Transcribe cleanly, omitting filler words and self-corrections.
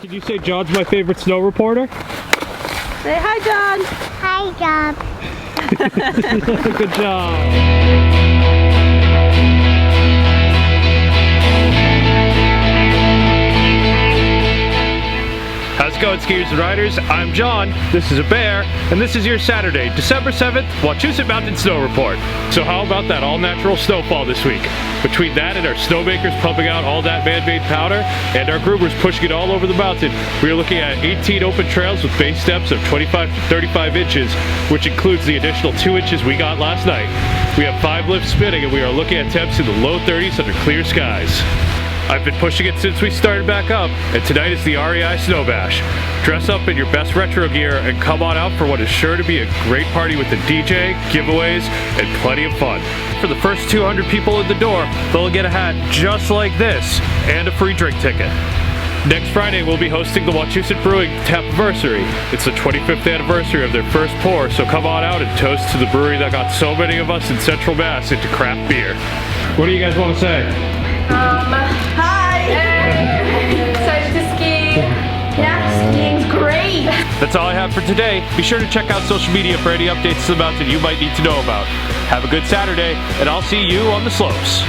Can you say John's my favorite snow reporter? Say hi, John. Hi, John. Good job. How's it going, skiers and riders? I'm John, this is a bear, and this is your Saturday, December 7th, Wachusett Mountain Snow Report. So how about that all-natural snowfall this week? Between that and our snowmakers pumping out all that man-made powder, and our groomers pushing it all over the mountain, we are looking at 18 open trails with base steps of 25 to 35 inches, which includes the additional 2 inches we got last night. We have 5 lifts spinning, and we are looking at temps in the low 30s under clear skies. I've been pushing it since we started back up, and tonight is the REI Snow Bash. Dress up in your best retro gear and come on out for what is sure to be a great party with the DJ, giveaways, and plenty of fun. For the first 200 people in the door, they'll get a hat just like this and a free drink ticket. Next Friday, we'll be hosting the Wachusett Brewing Tapiversary. It's the 25th anniversary of their first pour, so come on out and toast to the brewery that got so many of us in Central Mass into craft beer. What do you guys want to say? Hi! Excited to ski. Yeah, skiing's great. That's all I have for today. Be sure to check out social media for any updates to the mountain you might need to know about. Have a good Saturday, and I'll see you on the slopes.